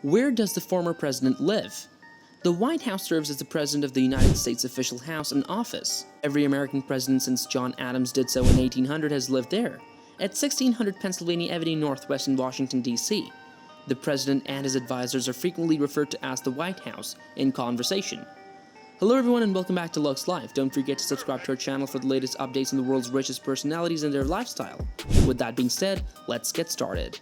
Where does the former president live? The White House serves as the President of the United States' official house and office. Every American president since John Adams did so in 1800 has lived there, at 1600 Pennsylvania Avenue Northwest in Washington, D.C. The president and his advisors are frequently referred to as the White House in conversation. Hello everyone and welcome back to Luxe Life. Don't forget to subscribe to our channel for the latest updates on the world's richest personalities and their lifestyle. With that being said, let's get started.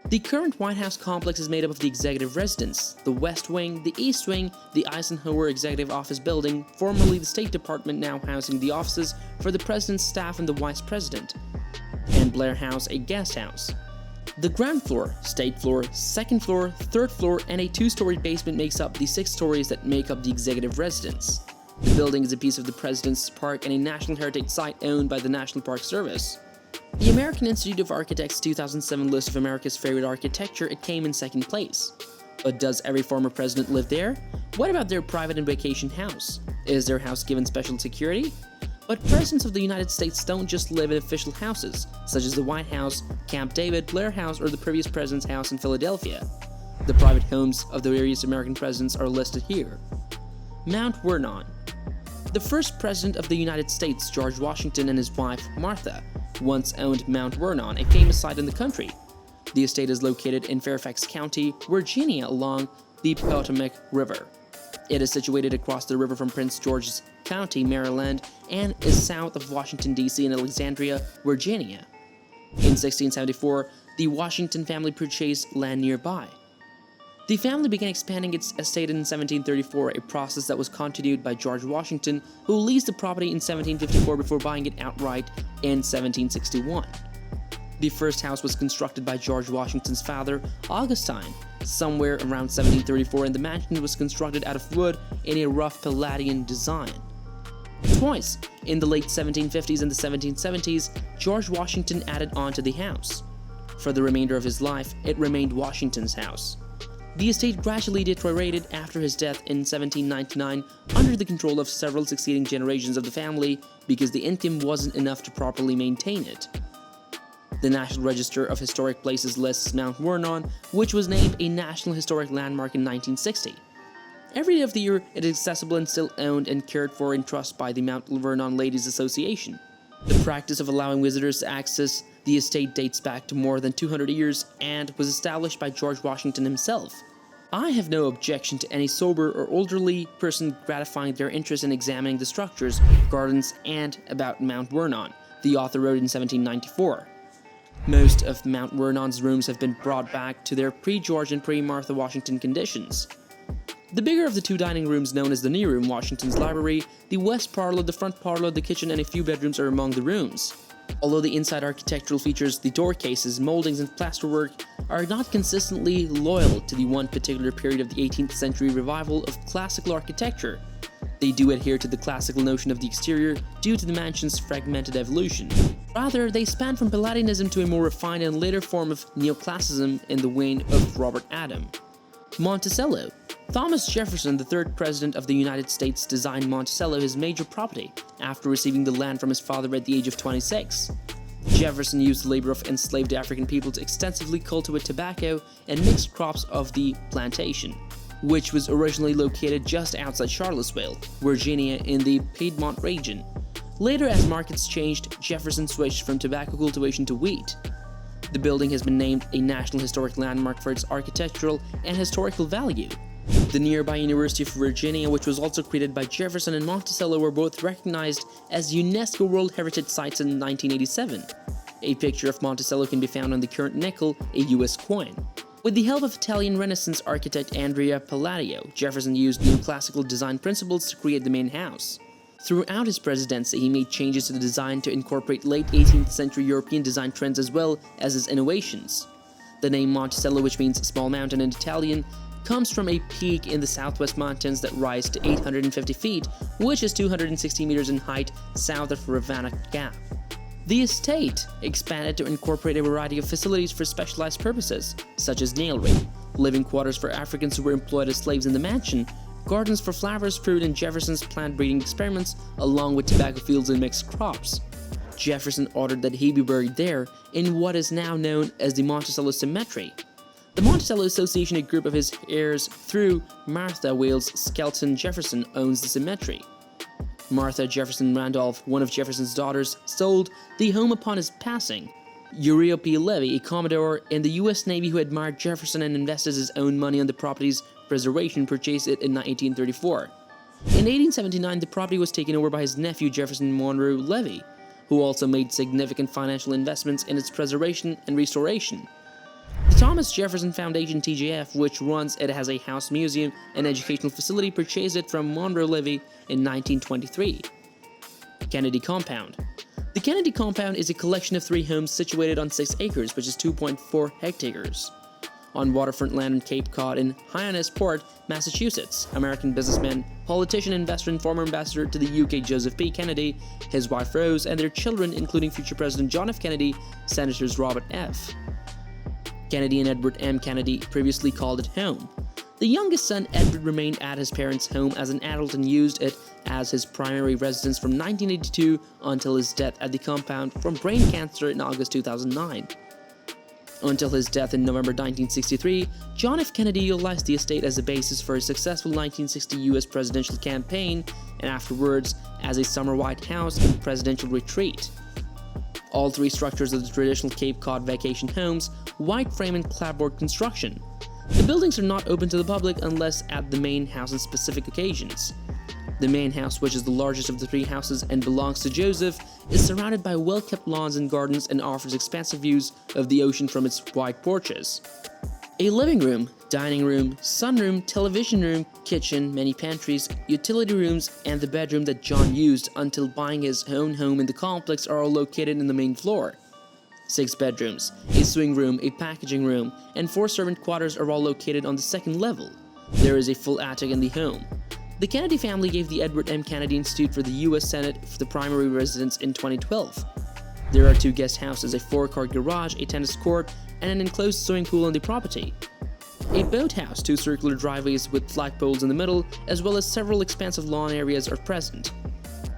The current White House complex is made up of the Executive Residence, the West Wing, the East Wing, the Eisenhower Executive Office Building, formerly the State Department now housing the offices for the President's staff and the Vice President, and Blair House, a guest house. The ground floor, state floor, second floor, third floor, and a two-story basement makes up the 6 stories that make up the Executive Residence. The building is a piece of the President's Park and a National Heritage Site owned by the National Park Service. The American Institute of Architects' 2007 list of America's favorite architecture, it came in second place. But does every former president live there? What about their private and vacation house? Is their house given special security? But presidents of the United States don't just live in official houses, such as the White House, Camp David, Blair House, or the previous president's house in Philadelphia. The private homes of the various American presidents are listed here. Mount Vernon. The first president of the United States, George Washington, and his wife, Martha, once owned Mount Vernon, a famous site in the country. The estate is located in Fairfax County, Virginia, along the Potomac River. It is situated across the river from Prince George's County, Maryland, and is south of Washington, D.C. and Alexandria, Virginia. In 1674, the Washington family purchased land nearby. The family began expanding its estate in 1734, a process that was continued by George Washington, who leased the property in 1754 before buying it outright in 1761. The first house was constructed by George Washington's father, Augustine, somewhere around 1734, and the mansion was constructed out of wood in a rough Palladian design. Twice, in the late 1750s and the 1770s, George Washington added on to the house. For the remainder of his life, it remained Washington's house. The estate gradually deteriorated after his death in 1799 under the control of several succeeding generations of the family because the income wasn't enough to properly maintain it. The National Register of Historic Places lists Mount Vernon, which was named a National Historic Landmark in 1960. Every day of the year, it is accessible and still owned and cared for in trust by the Mount Vernon Ladies Association. The practice of allowing visitors to access the estate dates back to more than 200 years and was established by George Washington himself. I have no objection to any sober or elderly person gratifying their interest in examining the structures, gardens, and about Mount Vernon, the author wrote in 1794. Most of Mount Vernon's rooms have been brought back to their pre-George and pre-Martha Washington conditions. The bigger of the 2 dining rooms, known as the New Room, Washington's library, the west parlor, the front parlor, the kitchen, and a few bedrooms are among the rooms. Although the inside architectural features, the door cases, moldings, and plasterwork are not consistently loyal to the one particular period of the 18th century revival of classical architecture, they do adhere to the classical notion of the exterior due to the mansion's fragmented evolution. Rather, they span from Palladianism to a more refined and later form of neoclassicism in the vein of Robert Adam. Monticello. Thomas Jefferson, the 3rd President of the United States, designed Monticello his major property after receiving the land from his father at the age of 26. Jefferson used the labor of enslaved African people to extensively cultivate tobacco and mixed crops of the plantation, which was originally located just outside Charlottesville, Virginia in the Piedmont region. Later, as markets changed, Jefferson switched from tobacco cultivation to wheat. The building has been named a National Historic Landmark for its architectural and historical value. The nearby University of Virginia, which was also created by Jefferson, and Monticello were both recognized as UNESCO World Heritage Sites in 1987. A picture of Monticello can be found on the current nickel, a US coin. With the help of Italian Renaissance architect Andrea Palladio, Jefferson used neoclassical design principles to create the main house. Throughout his presidency, he made changes to the design to incorporate late 18th century European design trends as well as his innovations. The name Monticello, which means small mountain in Italian, comes from a peak in the southwest mountains that rise to 850 feet, which is 260 meters in height south of Ravenna Gap. The estate expanded to incorporate a variety of facilities for specialized purposes, such as nailery, living quarters for Africans who were employed as slaves in the mansion, gardens for flowers, fruit, and Jefferson's plant breeding experiments, along with tobacco fields and mixed crops. Jefferson ordered that he be buried there in what is now known as the Monticello Cemetery. The Monticello Association, a group of his heirs through Martha Wales Skelton Jefferson, owns the cemetery. Martha Jefferson Randolph, one of Jefferson's daughters, sold the home upon his passing. Uriah P. Levy, a Commodore in the U.S. Navy who admired Jefferson and invested his own money on the property's preservation, purchased it in 1834. In 1879, the property was taken over by his nephew Jefferson Monroe Levy, who also made significant financial investments in its preservation and restoration. The Thomas Jefferson Foundation TJF, which runs it as a house museum and educational facility, purchased it from Monroe Levy in 1923. Kennedy Compound. The Kennedy Compound is a collection of 3 homes situated on 6 acres, which is 2.4 hectares, on waterfront land in Cape Cod in Hyannisport, Massachusetts. American businessman, politician, investor, and former ambassador to the UK Joseph P. Kennedy, his wife Rose, and their children, including future President John F. Kennedy, Senators Robert F. Kennedy and Edward M. Kennedy previously called it home. The youngest son, Edward, remained at his parents' home as an adult and used it as his primary residence from 1982 until his death at the compound from brain cancer in August 2009. Until his death in November 1963, John F. Kennedy utilized the estate as a basis for his successful 1960 U.S. presidential campaign and afterwards as a summer White House and presidential retreat. All 3 structures are the traditional Cape Cod vacation homes, white frame and clapboard construction. The buildings are not open to the public unless at the main house on specific occasions. The main house, which is the largest of the 3 houses and belongs to Joseph, is surrounded by well-kept lawns and gardens and offers expansive views of the ocean from its wide porches. A living room, dining room, sunroom, television room, kitchen, many pantries, utility rooms, and the bedroom that John used until buying his own home in the complex are all located in the main floor. 6 bedrooms, a swing room, a packaging room, and 4 servant quarters are all located on the 2nd level. There is a full attic in the home. The Kennedy family gave the Edward M. Kennedy Institute for the U.S. Senate for the primary residence in 2012. There are 2 guest houses, a 4-car garage, a tennis court, and an enclosed swimming pool on the property. A boathouse, 2 circular driveways with flagpoles in the middle, as well as several expansive lawn areas are present.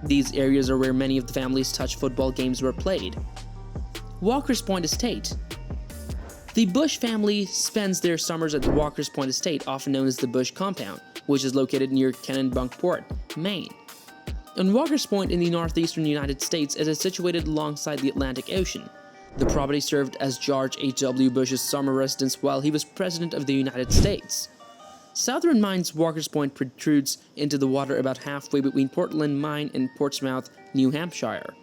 These areas are where many of the family's touch football games were played. Walker's Point Estate. The Bush family spends their summers at the Walker's Point Estate, often known as the Bush Compound, which is located near Kennebunk, Maine. On Walker's Point in the northeastern United States, it is situated alongside the Atlantic Ocean. The property served as George H.W. Bush's summer residence while he was President of the United States. Southern Mine's Walker's Point protrudes into the water about halfway between Portland Mine and Portsmouth, New Hampshire.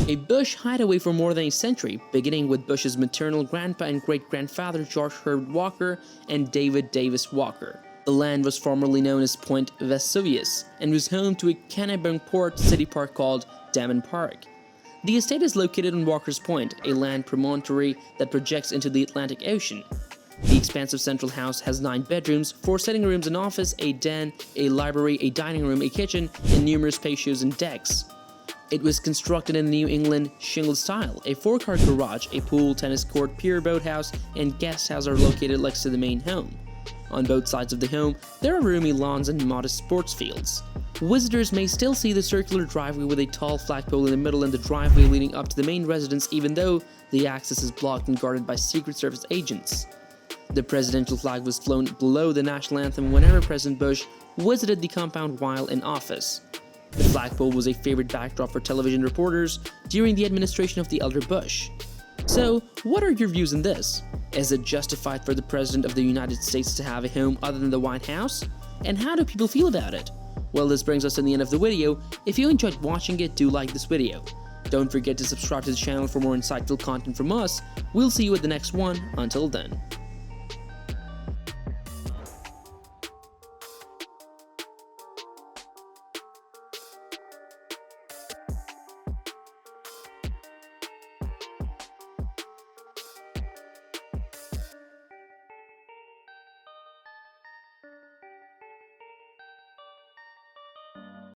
A Bush hideaway for more than a century, beginning with Bush's maternal grandpa and great-grandfather George Herbert Walker and David Davis Walker. The land was formerly known as Point Vesuvius and was home to a Kennebunkport city park called Damon Park. The estate is located on Walker's Point, a land promontory that projects into the Atlantic Ocean. The expansive central house has 9 bedrooms, 4 sitting rooms, an office, a den, a library, a dining room, a kitchen, and numerous patios and decks. It was constructed in the New England shingle style. A 4-car garage, a pool, tennis court, pier, boathouse, and guest house are located next to the main home. On both sides of the home, there are roomy lawns and modest sports fields. Visitors may still see the circular driveway with a tall flagpole in the middle and the driveway leading up to the main residence, even though the access is blocked and guarded by Secret Service agents. The presidential flag was flown below the national anthem whenever President Bush visited the compound while in office. The flagpole was a favorite backdrop for television reporters during the administration of the elder Bush. So, what are your views on this? Is it justified for the President of the United States to have a home other than the White House? And how do people feel about it? Well, this brings us to the end of the video. If you enjoyed watching it, do like this video. Don't forget to subscribe to the channel for more insightful content from us. We'll see you at the next one. Until then.